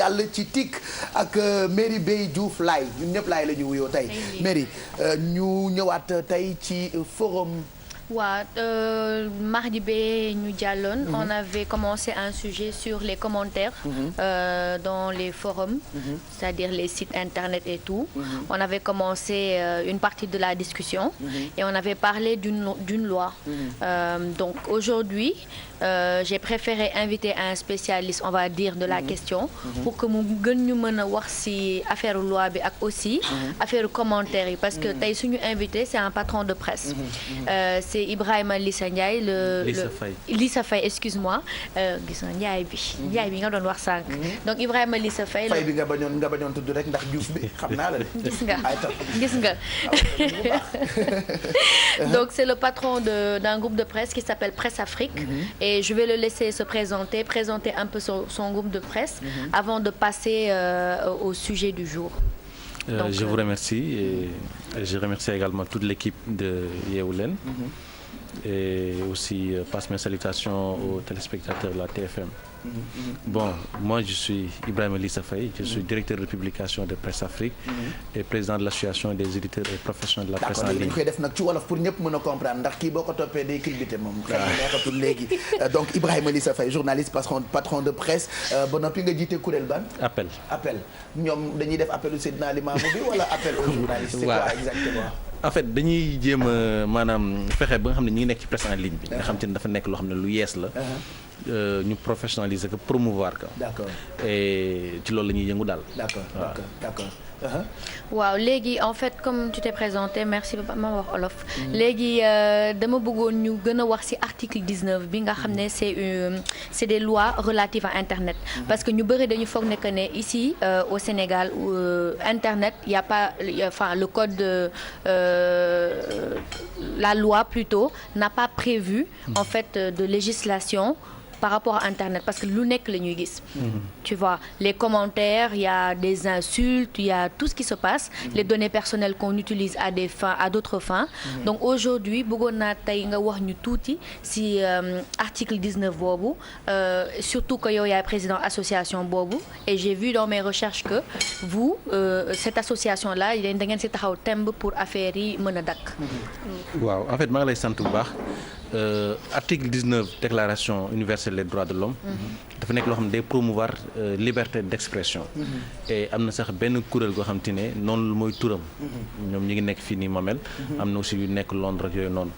Sall ci TIC ak Merry Beye Diouf Laye ñun ñëpp Laye la ñu wuyoo tey Merry ñu ñëwaat tey ci forum. waaw mardi bi ñu jàlloon on avait commencé un sujet sur les commentaires dans les forums c'est-à-dire les sites internet et tout on avait commencé une partie de la discussion et on avait parlé d'une loi donc aujourd'hui j'ai préféré inviter un spécialiste on va dire de la question pour que mu gën ñu mën a wax ci affaire loi bi ak aussi affaire commentaires yi parce que tey suñu invité c'est un patron de presse c'est Ibrahima Lissa Ndiaye Lissa Faye excuse-moi gis nga Ndiaye bi nga doon wax sànq donc Ibrahima Lissa Faye bi nga bañoon tudd rek ndax Diouf bi xam naa la de gis nga donc c'est le patron d'un groupe de presse qui s'appelle Presse Afrique et je vais le laisser se présenter un peu son groupe de presse avant de passer au sujet du jour. Donc, je vous remercie et je remercie également toute l'équipe de Yeewu Leen et aussi passe mes salutations aux téléspectateurs de la TFM. Bon, moi je suis Ibrahima Lissa Faye, je suis directeur de publication de Presse Afrique et président de l'association des éditeurs et professionnels de la presse en ligne. dañ koy def nag ci wolof pour ñëpp mën a comprendre ndax kii boo ko toppee day culbité moom. xel neexatul léegi donc Ibrahima Lissa Faye journaliste patron de presse ba noppi nga jiite kuréel ban. appel ñoom dañuy def appelu Seydina Limamou bi wala appel aux journalistes. c'est quoi exactement. en fait dañuy jéem a maanaam fexe ba nga xam ne ñu ngi nekk ci presse en ligne bi. nga xam te ne dafa nekk loo xam ne lu yees la. ñu professionnaliser ko promouvoir ko. d'accord et ci loolu la ñuy yëngu daal. d'accord. waaw léegi en fait comme tu t'es présenté merci ma wax olof. léegi dama bëggoon ñu gën a wax ci article 19 bi nga xam ne c'est des lois relatives à Internet. parce que ñu bëri dañu foog ne que ne ici au Sénégal Internet y a pas enfin le code la loi plutôt n'a pas prévu en fait de législation. Par rapport à Internet parce que lu nekk la ñuy gis. Tu vois les commentaires il y a des insultes il y a tout ce qui se passe. Les données personnelles qu'on utilise à d'autres fins. Donc aujourd'hui bëggoon naa tey nga wax ñu tuuti ci article 19 boobu surtout que yow yaay président association boobu et j'ai vu dans mes recherches que vous cette association là da ngeen ci taxaw temb pour affaire yi mën a dakk. waaw en fait maa ngi lay sant bu baax. Article 19 déclaration universelle des droits de l'homme dafa nekk loo xam ne day promouvoir liberté d'expression et am na sax benn kuréel goo xam te ne noonu mooy turam ñoom ñi ngi nekk fii nii Mamel am na aussi yu nekk Londres yooyu noonu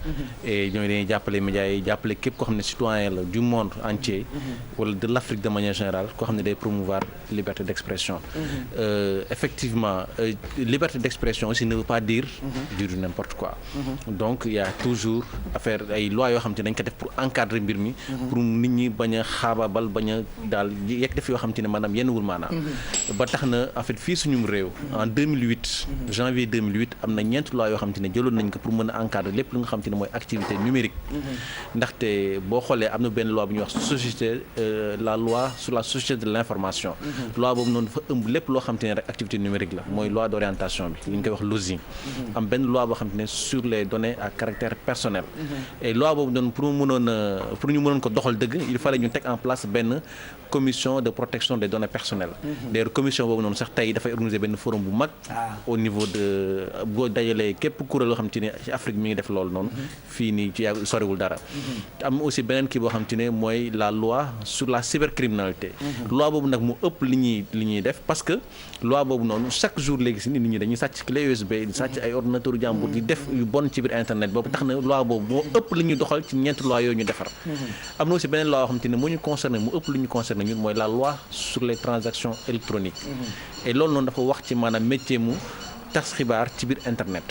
et ñooy dañuy jàppale médias yi jàppale képp koo xam ne citoyen la du monde entier wala de l'Afrique de manière générale koo xam ne day promouvoir liberté d'expression effectivement liberté d'expression aussi ne veut pas dire n'importe quoi donc il y a toujours affaire ay loi yoo xam te ne dañ ko def pour encadrer mbir mi pour nit ñi bañ a xaabaabal bañ a daal yekk def yoo xam te ne maanaam yenn wul maanaam ba tax na en fait fii suñum réew en 2008 janvier 2008 am na ñeent loi yoo xam te ne jëloon nañ ko pour mën a encadrer lépp lu nga xam te ne mooy activité numérique ndaxte boo xoolee am na benn loi bu ñuy wax société la loi sur la société de l'information loi boobu noonu dafa ëmb lépp loo xam te ne rek activité numérique la mooy loi d'orientation bi li ñu koy wax LOSI am benn loi boo xam te ne sur les données à caractère personnel et loi boobu noonu pour ñu mënoon ko doxal dëgg il fallait ñu teg en place benn commission de protection des données personnelles d'ailleurs commission boobu noonu sax tey dafay organiser benn forum bu mag au niveau de boo dajalee képp kuréel yoo xam te ne ci Afrique mi ngi def loolu noonu fii nii ci soriwul dara am aussi beneen kii boo xam te ne mooy la loi sur la cybercriminalité loi boobu nag mu ëpp li ñuy def parce que loi boobu noonu chaque jour léegi si nit ñi dañuy sàcc clé USB di sàcc ay ordinateur jàmbur di def yu bon ci biir internet boobu tax na loi boobu moo ëpp li ñuy doxal ci ñeenti loi yooyu ñu defar am na aussi beneen loi yoo xam te ne moo ñu concerné mu ëpp lu ñu concerné ñun mooy la loi sur les transactions électroniques et loolu noonu dafa wax ci maanaam métier mu tas xibaar ci biir internet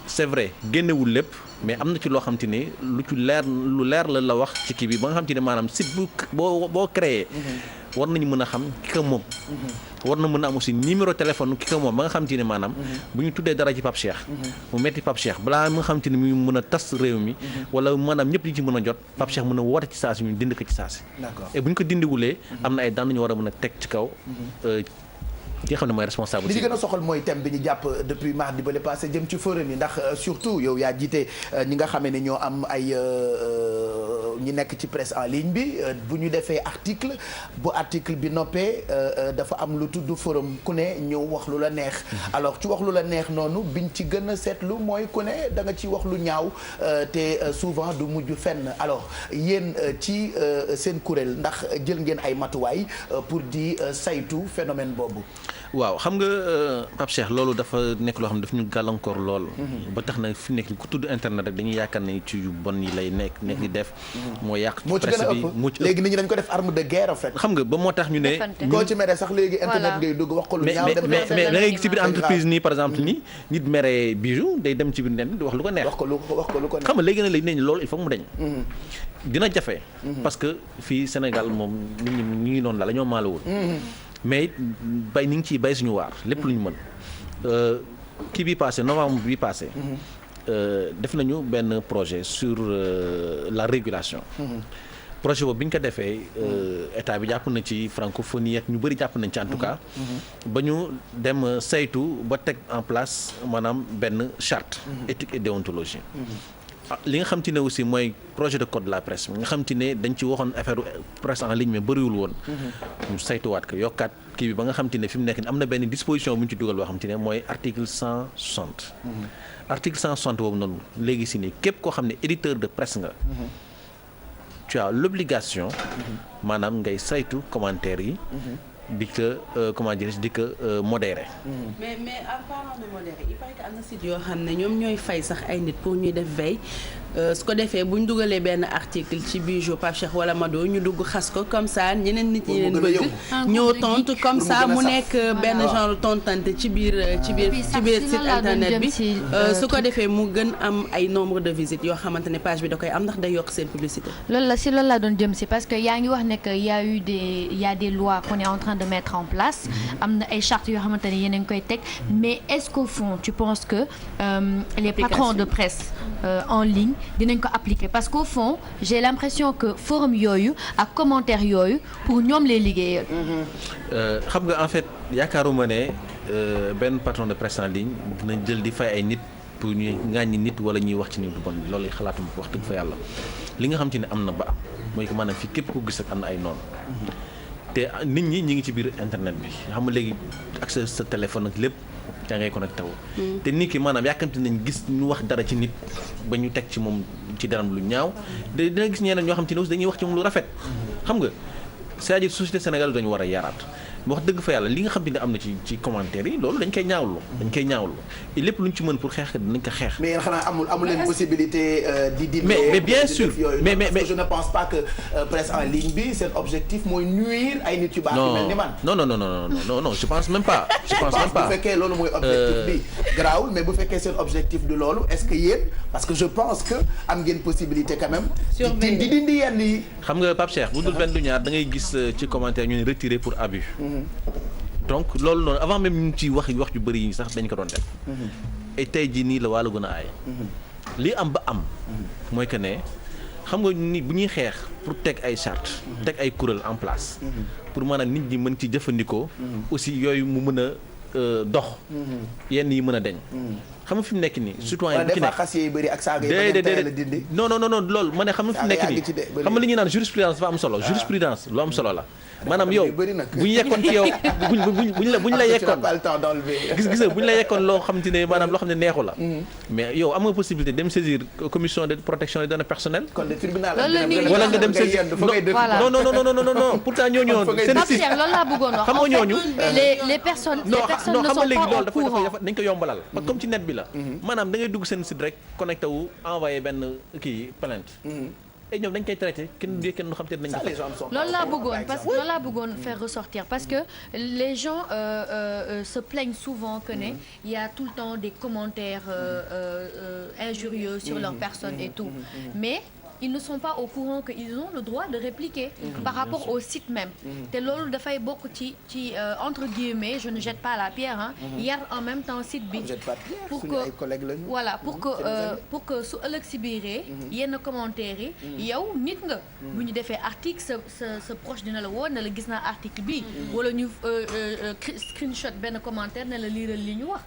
c'est vrai génnewul lépp mais am na ci loo xam te ne lu leer la wax ci kii bi ba nga xam te ne maanaam site boo créé war nañu mën a xam ki ko moom war na mën a am aussi numéro téléphone ki ko moom ba nga xam te ne maanaam bu ñu tuddee dara ci Pape Cheikh mu metti Pape Cheikh balaa nga xam te ne mu mën a tas réew mi wala maanaam ñëpp ñi ci mën a jot Pape Cheikh mën a woote ci saasi ñu dind ko ci saasi et bu ñu ko dindiwulee am na ay daan ñu war a mën a teg ci kaw ki nga xam ne mooy responsable li ñu gën a soxal mooy thème bi ñu jàpp depuis mardi ba le passé jëm ci forum yi ndax surtout yow yaa jiite ñi nga xamee ne ñoo am ay ñi nekk ci presse en ligne bi bu ñu defee article bu article bi noppee dafa am lu tudd forum ku ne ñëw wax lu la neex alors ci wax lu la neex noonu biñ ci gën a seetlu mooy ku ne da nga ci wax lu ñaaw te souvent du mujj fenn alors yéen ci seen kuréel ndax jël ngeen ay matuwaay pour di saytu phénomène boobu. waaw xam nga Pape Cheikh loolu dafa nekk loo xam ne daf ñu gàllankoor lool. ba tax na fi nekk ku tudd internet rek dañuy yaakaar ne ci yu bon yi lay nekk di def. moo yàq moo ci gën a ëpp léegi nit ñi dañ ko def arme de guerre en fait. xam nga ba moo tax ñu ne. koo ci mere sax léegi internet ngay dugg wax ko lu ñaaw. mais da ngay gis ci biir entreprise nii par exemple nii nit mere Bijou day dem ci biir nen di wax lu ko neex. wax ko lu ko neex xam nga léegi nag léegi nañ loolu il faut mu dañ. dina jafe. parce que fii Sénégal moom nit ñi ñu ngi noonu la ñoo maalawul. mais bay ni ngi ciy bay suñu waar lépp lu ñu mën kii bi passé novembre bi passé def nañu benn projet sur la régulation projet boobu bi ñu ko defee état bi jàpp na ci francophonie ak ñu bëri jàpp nañ ci en tout cas ba ñu dem saytu ba teg en place maanaam benn charte éthique et déontologie li nga xam te ne aussi mooy projet de code de la presse nga xam te ne dañ ci waxoon affaire presse en ligne mais bëriwul woon ñu saytuwaat ko yokkaat kii bi ba nga xam te ne fi mu nekk am na benn disposition bu ñu ci dugal boo xam te ne mooy article 160 article 160 boobu noonu léegi si ni képp koo xam ne éditeur de presse nga tu as l'obligation maanaam ngay saytu commentaires yi di ko comment dire di ko modéré. mais en parlant de modéré il paraît que am na site yoo xam ne ñoom ñooy fay sax ay nit pour ñuy def veille su ko defee bu ñu dugalee benn article ci Bijou Pape Cheikh wala Mado ñu dugg xas ko comme ça ñeneen nit ñi leen bëgg ñoo tontu comme ça mu nekk benn genre tontante ci biir site internet bi su ko defee mu gën am ay nombre de visites yoo xamante ne page bi da koy am ndax day yokk seen publicité. loolu laa doon jëm si parce que yaa ngi wax ne que y a des lois qu'on est en train de mettre en place am na ay chartes yoo xamante ne yéen a ngi koy teg mais est-ce qu'au fond tu penses que les patrons de presse en ligne dinañ ko appliquer parce qu'au fond j'ai l'impression que forum yooyu ak commentaires yooyu pour ñoom lay liggéeyal. xam nga en fait yaakaaruma ne benn patron de presse en ligne dina jël di fay ay nit pour ñuy ŋàññi nit wala ñuy wax ci nit du bon loolu xalaatuma ko wax dëgg fa yàlla li nga xam ci ne am na ba am mooy que maanaam fii képp ko gis ak am na ay noonu. te nit ñi ngi ci biir internet bi xam nga léegi ak sa téléphone ak lépp da ngay connecté wu. te nit ki maanaam yàkkamti nañ gis ñu wax dara ci nit ba ñu teg ci moom ci daram lu ñaaw dina gis ñeneen ñoo xam te ne aussi dañuy wax ci moom lu rafet xam nga c'est-à-dire société Sénégal dañu war a yaraat wax dëgg fa yàlla li nga xam te ne am na ci commentaire yi loolu dañ koy ñaawlu et lépp lu ñu ci mën pour xeex dinañ ko xeex. mais yéen xanaa amul leen possibilité di mais bien sûr mais parce que je ne pense pas que presse en ligne bi seen objectif mooy nuire ay nit yu baax yu mel ni man. non je pense même pas. bu fekkee loolu mooy objectif bi garaawul mais bu fekkee seen objectif du loolu est-ce que yéen parce que je pense que am ngeen possibilité quand même. di dindi yenn yi. xam nga Pape Cheikh bu dul benn du ñaar da ngay gis ci commentaire ñu ne retiré pour abus. donc loolu noonu avant même ñu ci wax ju bëri yi sax dañ ko doon def. et tey jii nii la wàllu gën a aay. li am ba am. mooy que ne xam nga ni bu ñuy xeex pour teg ay charte teg ay kuréel en place. pour maanaam nit ñi mën ci jëfandikoo. aussi yooyu mu mën a dox. yenn yi mën a deñ. xam nga fi mu nekk nii citoyen bu ci nekk xas yi bëri ak saaga yi la dindi. non loolu ma ne xam nga fi mu nekk nii xam nga li ñuy naan jurisprudence dafa am solo jurisprudence lu am solo la. maanaam yow bu ñu yekkoon ci yow buñ la yekkoon gis bu ñu la yekkoon loo xam te ne maanaam loo xam ne neexu la mais yow am nga possibilité dem saisir commission de protection des données personnelles wala nga dem saisir non pourtant ñooñu seen site loolu laa bëggoon wax xam nga ñooñu les personnes ne sont pas au courant dañ ko yombalal parce que comme ci net bi la maanaam da ngay dugg seen site rek connecté wu envoyé benn kii plainte et ñoom dañ koy traité kenn du xam te nañ ko. loolu laa bëggoon parce que loolu laa bëggoon faire ressortir parce que les gens se plaignent souvent que ne il y a tout le temps des commentaires injurieux sur leur personne et tout mais ils ne sont pas au courant qu'ils ont le droit de répliquer par rapport au site même te loolu dafay bokk ci entre guillemets je ne jette pas la pierre yar en même temps site bi pour que su ëllëg si biiree yenn commentaires yi yow nit nga bu ñu defee article sa proche dina la woo ne la gis naa article bi wala ñu screenshot benn commentaire ne la liiral li ñu wax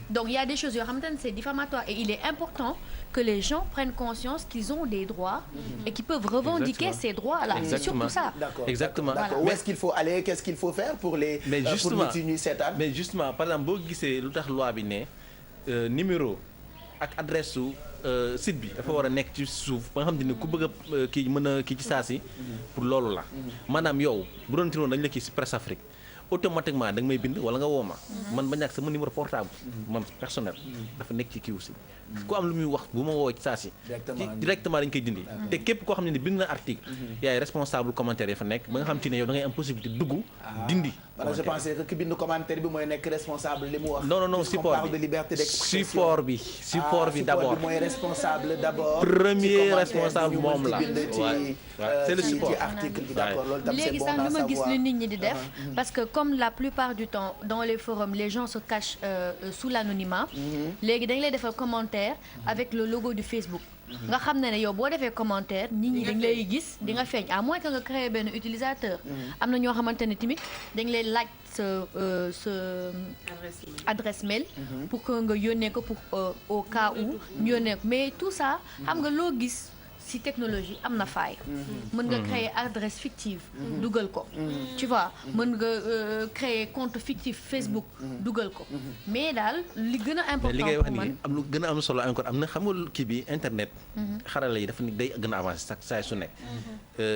donc il y a des choses yoo xamante ne c'est diffamatoire et il est important que les gens prennent conscience qu'ils ont des droits et qui peuvent revendiquer ces droits-là. C'est surtout ça. Exactement. Où est-ce qu'il faut aller, qu'est-ce qu'il faut faire pour les pour nit ñuy seetaan. Mais justement par exemple boo gisee lu tax loi bi ne numéro ak adresse su site bi dafa war a nekk ci suuf ba nga xam ne ku bëgg a kii mën a kii ci saa si pour loolu la maanaam yow bu doon ci noonu dañu la kii si Presse Afrique automatiquement da nga may bind wala nga woo ma man ba ñàkk sama numéro portable man personnel dafa nekk ci kiiw si ku am lu muy wax bu ma woo ci saa si directement dañ koy dindi te képp koo xam ne bind na article yaay responsable commentaire yi fa nekk ba nga xam te ne yow da ngay am possibilité dugg dindi je pensais que ki bind commentaire bi mooy nekk responsable li mu wax. non support bi de liberté d'expression. support bi d'abord support bi mooy responsable d'abord. premier responsable moom la c'est le support ci article bi d'accord loolu tam c'est léegi bon sax à li ma gis savoir. lu nit ñi di def parce que comme la plupart du temps dans les forums les gens se cachent sous l'anonymat léegi dañ lay defal commentaire avec le logo du Facebook. nga xam ne yow boo defee commentaire nit ñi dañ lay gis di nga feeñ à moins que nga créer benn utilisateur. am na ñoo xamante ne tamit dañ lay laaj sa adresse mail. pour que nga yónnee ko pour au cas où ñu yónnee ko mais tout ça xam nga loo gis. si technologie am na faay. mën nga créer adresse fictive. dugal ko. tu vois mën nga créer compte fictif Facebook. dugal ko mais daal li gën a important. li ngay wax ni am lu gën a am solo encore am na xam nga kii bi internet. xarala yi dafa ni day gën a avancé sax saa su nekk.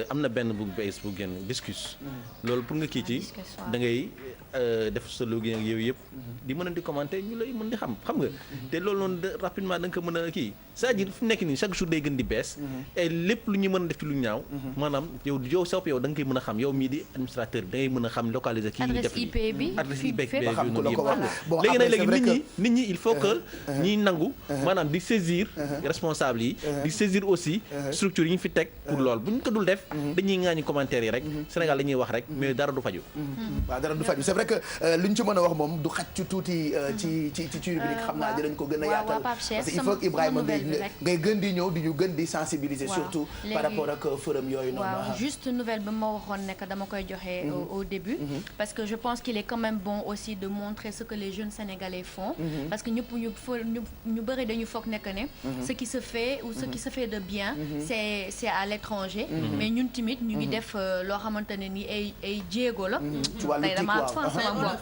am na benn bu bees bu génn discuss. loolu pour nga kii ci da ngay def sa login ak yooyu yëpp. di mën a di commenter ñu lay mën di xam nga. te loolu noonu rapidement da nga ko mën a kii c'est-à-dire fu nekk nii chaque jour day gën di bees. et lépp lu ñu mën a def ci lu ñaaw. maanaam yow sa yow da nga koy mën a xam yow mii di administrateur bi da ngay mën a xam localiser kii ñu def adresse IP bi adresse IP bi bon léegi nag léegi nit ñi il faut que ñiy nangu maanaam di saisir responsable yi di saisir aussi structure yi ñu fi teg pour loolu bu ñu ko dul def dañuy ŋaañu commentaire yi rek Sénégal dañuy wax rek mais dara du faju waaw dara du faju c'est vrai que lu ñu ci mën a wax moom du xaj ci tuuti ci rubrique xam naa dinañ ko gën a yaatal parce que il faut que Ibrahima ngay gën di ñëw di ñu gën di sensibiliser surtout par rapport ak forum yooyu noonu. waaw juste nouvelle bi ma waxoon ne que dama koy joxe au début. parce que je pense qu'il est quand même bon aussi de montrer ce que les jeunes sénégalais font. parce que ñëpp ñu bëri dañu foog ne que ne. ce qui se fait ou ce qui se fait de bien. c'est à l'étranger. mais ñun tamit ñu ngi def loo xamante ne ni ay jéego la. ci wàllu tey damaa fan sama bopp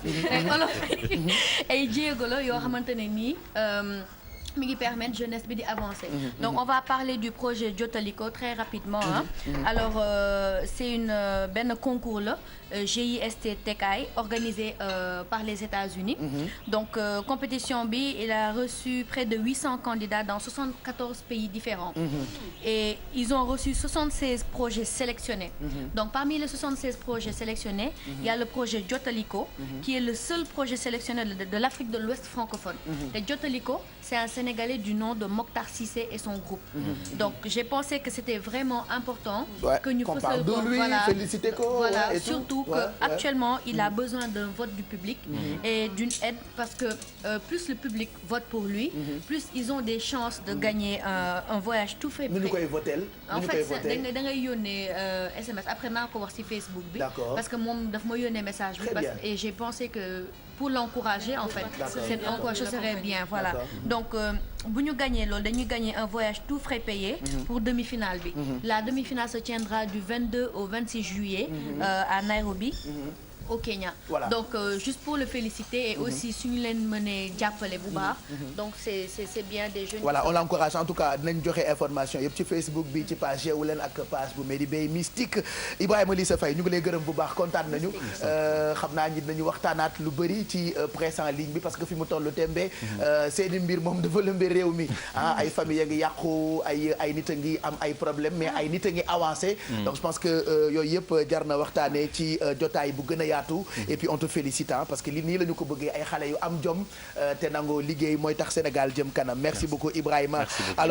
ay jéego la yoo xamante ne nii. mi ngi permettre jeunesse bi di avancer. Donc on va parler du projet Jotaliko très rapidement. Alors c'est benn concours la GIST TechEye organisé par les États-Unis. Donc compétition bi il a reçu près de 800 candidats dans 74 pays différents. Et ils ont reçu 76 projets sélectionnés. Donc parmi les 76 projets sélectionnés, il y a le projet Jotaliko qui est le seul projet sélectionné de l'Afrique de l'Ouest francophone. Et Jotaliko, c'est un Sénégalais du nom de Mokhtar Cissé et son groupe. Donc j'ai pensé que c'était vraiment important que nous qu'on parle de lui, féliciter ko, voilà, et surtout tout. qu'actuellement il a besoin d'un vote du public et d'une aide parce que plus le public vote pour lui, plus ils ont des chances de gagner un voyage tout fait. Nu koy votel. En fait da ngay yónnee SMS après naa ko wax ci Facebook bi. Parce que moom daf ma yónnee message bi et j'ai pensé que pour l'encourager en fait cette encourage serait bien voilà. Donc bu ñu gagner loolu dañuy gagner un voyage tout frais payé pour demi-finale bi. La demi-finale se tiendra du 22 au 26 juillet à Nairobi. Au Kenya. Voilà. Donc juste pour le féliciter et aussi suñu leen mënee jàppale bu baax. Donc c'est bien des jeunes. Voilà on l'encourage en tout cas dinañ joxe information yëpp ci Facebook bi ci page Yeewu Leen ak page bu Mady Beye Mystique. Ibrahima Lissa Faye ñu ngi lay gërëm bu baax kontaan nañu. xam naa ñi dinañu waxtaanaat lu bëri ci presse en ligne bi parce que fi mu tollu tembe seeni mbir moom dafa lëmbe réew mi ay famille a ngi yàqu ay nit a ngi am ay problème mais ay nit a ngi avancé. Donc je pense que yooyu yëpp jar na waxtaanee ci jotaay bu gën a et puis on te félicite parce que li nii la ñu ko bëggee ay xale yu am jom te nangoo liggéey mooy tax Sénégal jëm kanam merci beaucoup Ibrahima.